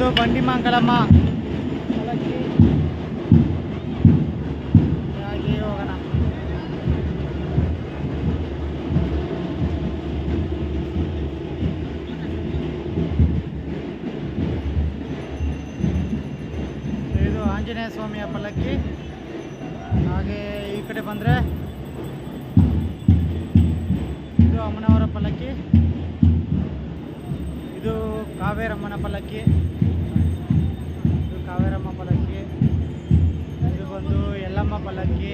ಬಂದು ಬಂಡಿ ಮಂಗಲಮ್ಮ ಪಲ್ಲಕ್ಕಿ. ಹಾಗೆ ಹೋಗೋಣ. ಇದು ಆಂಜನೇಯ ಸ್ವಾಮಿಯ ಪಲ್ಲಕ್ಕಿ. ಹಾಗೆ ಈ ಕಡೆ ಬಂದರೆ ಇದು ಅಮ್ಮನವರ ಪಲ್ಲಕ್ಕಿ. ಇದು ಕಾವೇರಮ್ಮನ ಪಲ್ಲಕ್ಕಿ. ಇದು ಕಾವೇರಮ್ಮ ಪಲ್ಲಕ್ಕಿ. ಇದು ಬಂದು ಯಲ್ಲಮ್ಮ ಪಲ್ಲಕ್ಕಿ.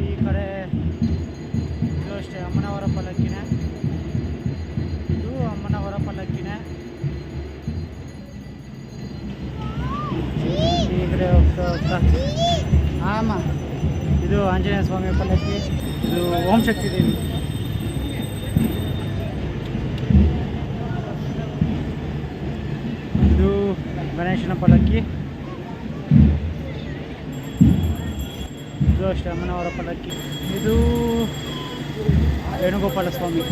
ಈ ಕಡೆ ಇದು ಅಷ್ಟೇ ಅಮ್ಮನವರ ಪಲ್ಲಕ್ಕಿನೇ. ಇದು ಅಮ್ಮನವರ ಪಲ್ಲಕ್ಕಿನೇ. ಈ ಕಡೆ ಹೋಗ್ತಾ ಹೋಗ್ತಾ ಆಮ ಇದು ಆಂಜನೇಯ ಸ್ವಾಮಿ ಪಲ್ಲಕ್ಕಿ. ಇದು ಓಂ ಶಕ್ತಿ ದೇವಿ. ಇದು ಗಣೇಶನ ಪಲ್ಲಕ್ಕಿ. ಇದು ಅಷ್ಟೇ ಅಮ್ಮನವರ ಪಲ್ಲಕ್ಕಿ. ಇದು ವೇಣುಗೋಪಾಲ ಸ್ವಾಮಿ.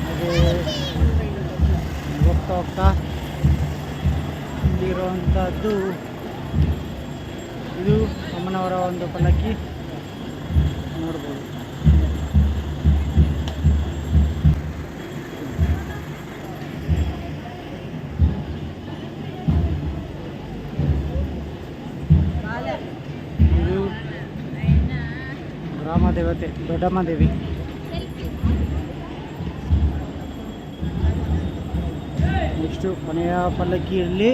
ಹಾಗೆ ಹೋಗ್ತಾ ಹೋಗ್ತಾ ಇಲ್ಲಿರುವಂಥದ್ದು ಇದು ಅಮ್ಮನವರ ಒಂದು ಪಲ್ಲಕ್ಕಿ ನೋಡ್ಬೋದು. ಇದು ಗ್ರಾಮ ದೇವತೆ ದೊಡ್ಡಮ್ಮ ದೇವಿ. ನೆಕ್ಸ್ಟು ಕೊನೆಯ ಪಲ್ಲಕ್ಕಿಯಲ್ಲಿ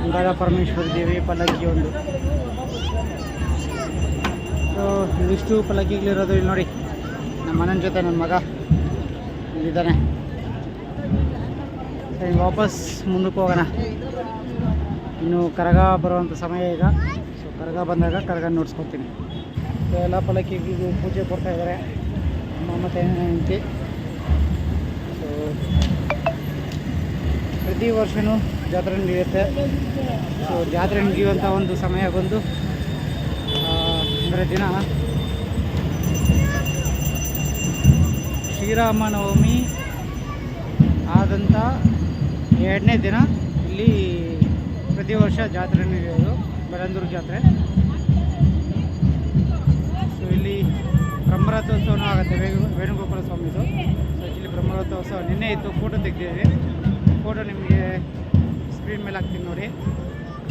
ಗಂಗಾ ಪರಮೇಶ್ವರಿ ದೇವಿ ಪಲ್ಲಕ್ಕಿ ಒಂದು. ಸೊ ಇದಿಷ್ಟು ಪಲ್ಲಕ್ಕಿಗಳಿರೋದು. ಇಲ್ಲಿ ನೋಡಿ ನಮ್ಮ ಮನೆಯ ಜೊತೆ ನನ್ನ ಮಗ ಇಲ್ಲಿದ್ದಾನೆ. ಈಗ ವಾಪಸ್ ಮುಂದಕ್ಕೆ ಹೋಗೋಣ. ಇನ್ನು ಕರಗ ಬರುವಂಥ ಸಮಯ ಈಗ. ಸೊ ಕರಗ ಬಂದಾಗ ಕರಗ ನೋಡ್ಸ್ಕೊತೀನಿ. ಸೊ ಎಲ್ಲ ಪಲ್ಲಕ್ಕಿಗೂ ಪೂಜೆ ಕೊಡ್ತಾ ಇದ್ದಾರೆ ಅಮ್ಮ ಮತ್ತು ಹೆಂಡತಿ. ಸೊ ಪ್ರತಿ ವರ್ಷವೂ ಜಾತ್ರೆ ನಡೆಯುತ್ತೆ. ಸೊ ಜಾತ್ರೆ ನಡೆಯುವಂಥ ಒಂದು ಸಮಯ ಬಂದು ಅಂದರೆ ದಿನ ಶ್ರೀರಾಮನವಮಿ ಆದಂಥ 2ನೇ ದಿನ ಇಲ್ಲಿ ಪ್ರತಿ ವರ್ಷ ಜಾತ್ರೆ ನಡೆಯೋದು, ಬೆಳಂದೂರು ಜಾತ್ರೆ. ಸೊ ಇಲ್ಲಿ ಬ್ರಹ್ಮರಥೋತ್ಸವನೂ ಆಗುತ್ತೆ, ವೇಣುಗೋಪಾಲ ಸ್ವಾಮಿದು. ಸೊ ಇಲ್ಲಿ ಬ್ರಹ್ಮರಥೋತ್ಸವ ನಿನ್ನೆ ಇತ್ತು, ಫೋಟೋ ತೆಗೆದಿದ್ದೀವಿ. ಫೋಟೋ ನಿಮಗೆ ಸ್ಕ್ರೀನ್ ಮೇಲೆ ಹಾಕ್ತೀನಿ ನೋಡಿ.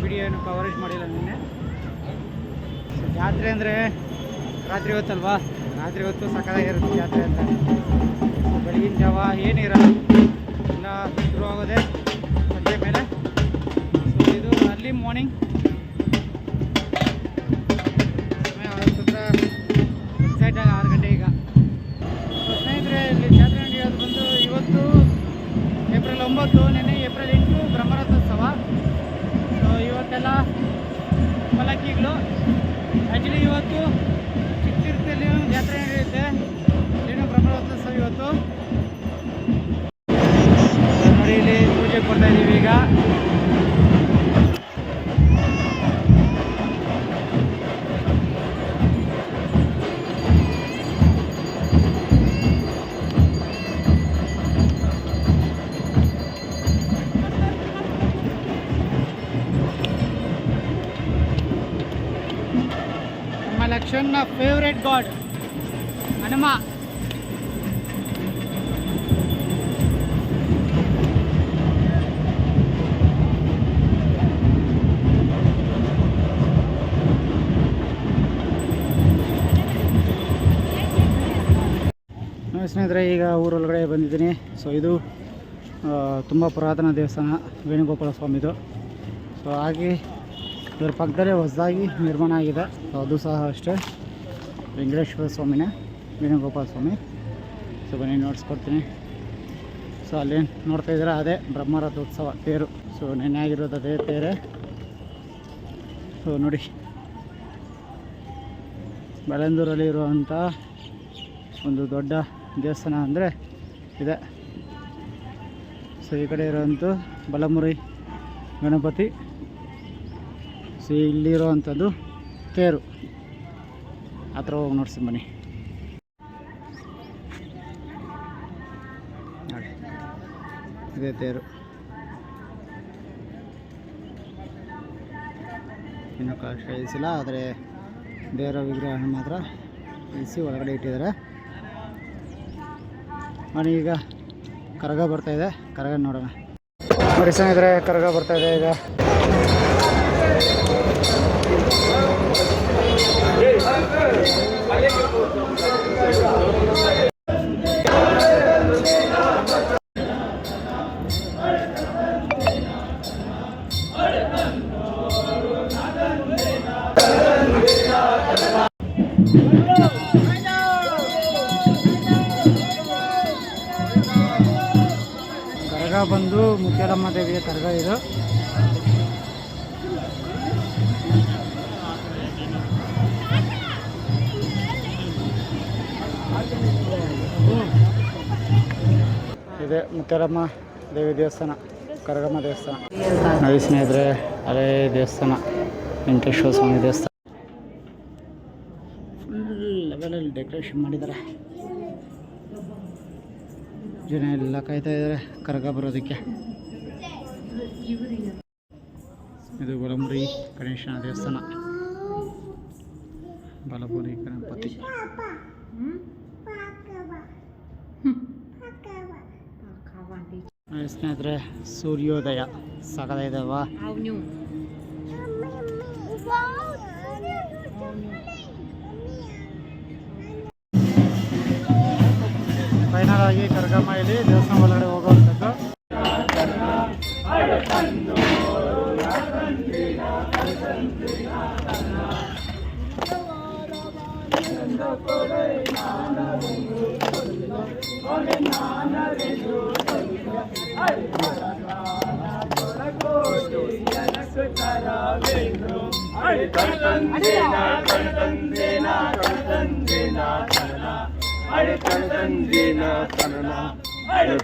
ವಿಡಿಯೋ ಏನು ಕವರೇಜ್ ಮಾಡಿಲ್ಲ ನಿನ್ನೆ. ಸೊ ಜಾತ್ರೆ ಅಂದರೆ ರಾತ್ರಿ ಹೊತ್ತಲ್ವಾ, ರಾತ್ರಿ ಹೊತ್ತು ಸಕ್ಕತ್ತಾಗಿರುತ್ತೆ ಜಾತ್ರೆ ಅಂತ. ಬೆಳಗಿನ ಜಾವ ಏನಿರಲ್ಲ, ಎಲ್ಲ ಶುರು ಆಗೋದೆ ಸಂಜೆ ಮೇಲೆ. ಸೊ ಇದು ಅರ್ಲಿ ಮಾರ್ನಿಂಗ್ ಸಮಯ ಹತ್ರ ಎಕ್ಸಾಕ್ಟಾಗಿ 6 ಗಂಟೆ ಈಗ. ಸೊ ಸ್ನೇಹಿತರೆ, ಇಲ್ಲಿ ಜಾತ್ರೆ ನಡೆಯೋದು ಬಂದು ಇವತ್ತು ಏಪ್ರಿಲ್ 9, ನೆನ್ನೆ ಏಪ್ರಿಲ್ 8 ಬ್ರಹ್ಮರಥೋತ್ಸವ. ಸೊ ಇವತ್ತೆಲ್ಲ ಪಲ್ಲಕ್ಕಿಗಳು. ಆ್ಯಕ್ಚುಲಿ ಇವತ್ತು ಚಿಕ್ಕತಿರುಪತಿಯಲ್ಲಿ ಜಾತ್ರೆ ನಡೆಯುತ್ತೆ, ಇಲ್ಲಿನೂ ಬ್ರಹ್ಮರಥೋತ್ಸವ ಇವತ್ತು. ನೋಡಿ ಇಲ್ಲಿ ಪೂಜೆ ಕೊಡ್ತಾ ಇದ್ದೀವಿ ಈಗ. Lakshmana favorite god Hanuma. ಸ್ನೇಹಿತರೆ, ಈಗ ಊರೊಳಗಡೆ ಬಂದಿದ್ದೀನಿ. ಸೊ ಇದು ತುಂಬ ಪುರಾತನ ದೇವಸ್ಥಾನ ವೇಣುಗೋಪಾಲ ಸ್ವಾಮಿದು. ಸೊ ಹಾಗೆ ಇದರ ಪಕ್ಕದಲ್ಲೇ ಹೊಸದಾಗಿ ನಿರ್ಮಾಣ ಆಗಿದೆ. ಅದು ಸಹ ಅಷ್ಟೇ ವೆಂಕಟೇಶ್ವರ ಸ್ವಾಮಿನೇ, ವೇಣುಗೋಪಾಲ ಸ್ವಾಮಿ. ಸೊ ಬನ್ನಿ ನೋಡಿಸ್ಕೊಡ್ತೀನಿ. ಸೊ ಅಲ್ಲಿ ನೋಡ್ತಾ ಇದ್ದೀರಾ, ಅದೇ ಬ್ರಹ್ಮರಥೋತ್ಸವ ತೇರು. ಸೊ ನೆನ್ನೆ ಆಗಿರೋದು ಅದೇ ತೇರೆ. ಸೊ ನೋಡಿ, ಬೆಳಂದೂರಲ್ಲಿ ಇರುವಂಥ ಒಂದು ದೊಡ್ಡ ದೇವಸ್ಥಾನ ಅಂದರೆ ಇದೆ. ಸೊ ಈ ಕಡೆ ಇರೋವಂಥ ಬಲಮುರಿ ಗಣಪತಿ. ಸೊ ಇಲ್ಲಿರುವಂಥದ್ದು ತೇರು. ಆ ಥರ ಹೋಗಿ ನೋಡ್ಸಿ ಬನ್ನಿ. ಇದೇ ತೇರು. ಇನ್ನು ಕಳಶ ಇಳಿಸಿಲ್ಲ, ಆದರೆ ದೇವರ ವಿಗ್ರಹ ಮಾತ್ರ ಇಳಿಸಿ ಒಳಗಡೆ ಇಟ್ಟಿದ್ದಾರೆ. ನೋಡಿ ಈಗ ಕರಗ ಬರ್ತಾಯಿದೆ, ಕರಗ ನೋಡೋಣ. ನೋಡಿ ಸ್ನೇಹಿತರೆ, ಕರಗ ಬರ್ತಾಯಿದೆ ಈಗ. ಕರಗ ಬಂದು ಮುತ್ಯಾಲಮ್ಮ ದೇವಿಯ ಕರಗ ಇದು. ಇದೆ ಮುತ್ಯಾಲಮ್ಮ ದೇವಿ ದೇವಸ್ಥಾನ, ಕರಗಮ್ಮ ದೇವಸ್ಥಾನ. ನೋಡಿ ಸ್ನೇಹಿತರೆ, ಅದೇ ದೇವಸ್ಥಾನ, ವೆಂಕಟೇಶ್ವರ ಸ್ವಾಮಿ ದೇವಸ್ಥಾನ. ಫುಲ್ ಲೆವೆಲಲ್ಲಿ ಡೆಕೋರೇಷನ್ ಮಾಡಿದ್ದಾರೆ. ಜನ ಎಲ್ಲ ಕಾಯ್ತಾ ಇದ್ದಾರೆ ಕರಗ ಬರೋದಕ್ಕೆ. ಇದು ಬಲಮುರಿ ಗಣೇಶನ ದೇವಸ್ಥಾನ, ಬಲಮುರಿ ಗಣಪತಿ. ಸ್ನೇಹಿತರೆ, ಸೂರ್ಯೋದಯ ಸಾಕಾಗಿದೆವಾ? ಫೈನಲ್ ಆಗಿ ಕರಗಮ್ಮ ಇಲ್ಲಿ ದೇವಸ್ಥಾನ ಒಳಗಡೆ ಹೋಗುವಂಥದ್ದು.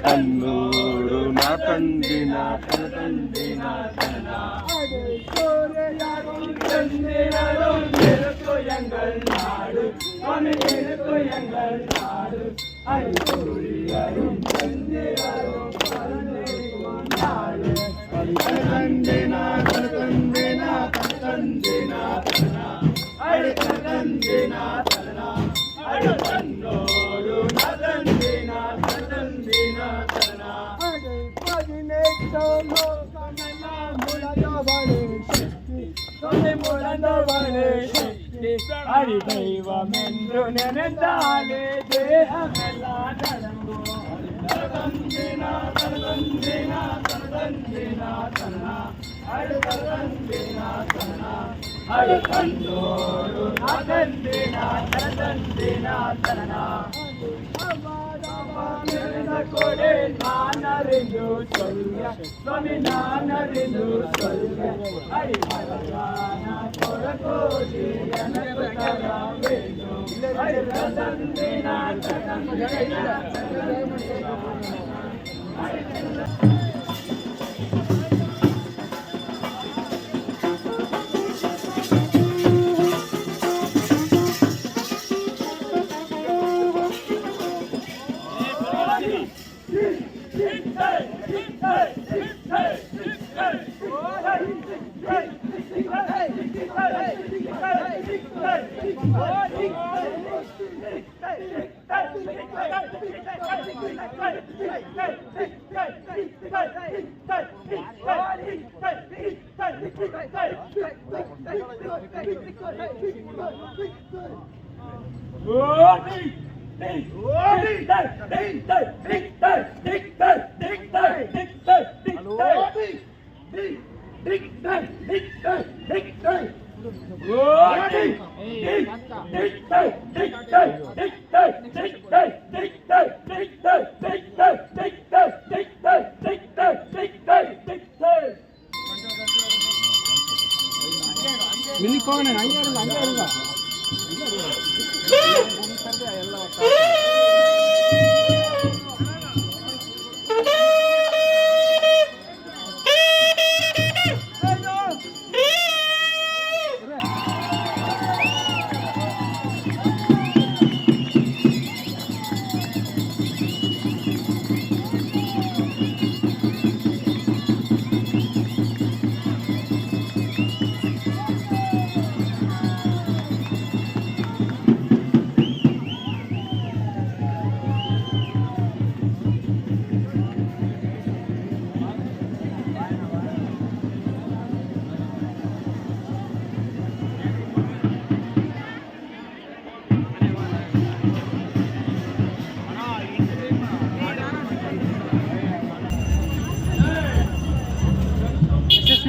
ತನ್ನೂರು ನಾ ತಂದಿನ ತಂದಿನ எங்கள் நாடு எங்கள் நாடு அடிப்பொழியரும் தந்திரரும் நாடு தந்தினா தந்தினா தந்தினா தந்தினா தந்தினா அடு தன்னோடு நதந்தினா தந்தினா தந்தினா அடு பதினெட்டோ லோகமெல்லாம் முழந்தவளே ಶಕ್ತಿ ತೊನೆ ಮುಳಂದವಳೇ ಶಕ್ತಿ ಹರಿ ದೈವಮೆಂದು ನೆನೆದಾಲೆ ದೇಹವೆಲ್ಲ ನಡಂಗು ತರದಂದಿನ ತರದಂದಿನ ತರದಂದಿನ ತನ್ನ ಅಡು ತರದಂದಿನ ತನ್ನ ಅಡು ಕಣ್ಣೋಡು ನದಂದಿನ ತರದಂದಿನ ತನ್ನ ಕೊಡೆ ನಾನರೆಂದು சொல்ல ಸ್ವಾಮಿ ನಾನರೆಂದು சொல்ல ಹರಿ ಭಗವಾನ ಕೊರಕೋಡಿ ನನಗೆ ತರಬೇಕು ಹರಿ ತದಂದಿನ ತದಂದಿನ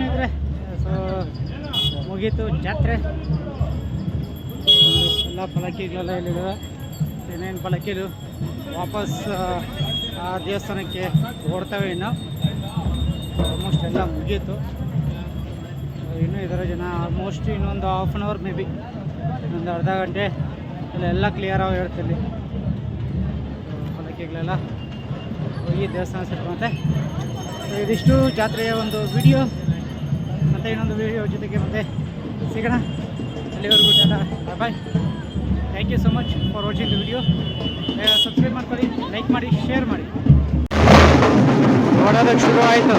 ಸ್ನೇಹಿತರೆ, ಸೊ ಮುಗೀತು ಜಾತ್ರೆ. ಎಲ್ಲ ಪಲ್ಲಕ್ಕಿಗಳೆಲ್ಲ ಇಲ್ಲಿದ್ದಾವೆ. ಏನೇನು ಪಲ್ಲಕ್ಕಿದು ವಾಪಸ್ ಆ ದೇವಸ್ಥಾನಕ್ಕೆ ಓಡ್ತವೆ. ಇನ್ನು ಆಲ್ಮೋಸ್ಟ್ ಎಲ್ಲ ಮುಗೀತು. ಇನ್ನೂ ಇದರ ಜನ ಆಲ್ಮೋಸ್ಟ್ ಇನ್ನೊಂದು half an hour maybe, ಇನ್ನೊಂದು ಅರ್ಧ ಗಂಟೆ ಎಲ್ಲ ಕ್ಲಿಯರಾಗಿ ಹೇಳ್ತೀನಿ. ಪಲ್ಲಕ್ಕಿಗಳೆಲ್ಲ ಹೋಗಿ ದೇವಸ್ಥಾನ ಸೇರ್ಕೊಂತೆ. ಸೊ ಇದಿಷ್ಟು ಜಾತ್ರೆಯ ಒಂದು ವಿಡಿಯೋ. ಮತ್ತು ಇನ್ನೊಂದು ವಿಡಿಯೋ ಜೊತೆಗೆ ಮತ್ತೆ ಸಿಗೋಣ. ಅಲ್ಲಿವರೆಗೂ tata, bye. Thank you so much for watching the video. Subscribe ಮಾಡ್ಕೊಳ್ಳಿ, ಲೈಕ್ ಮಾಡಿ, ಶೇರ್ ಮಾಡಿ. ಓಡೋದಕ್ಕೆ ಶುರು ಆಯಿತು.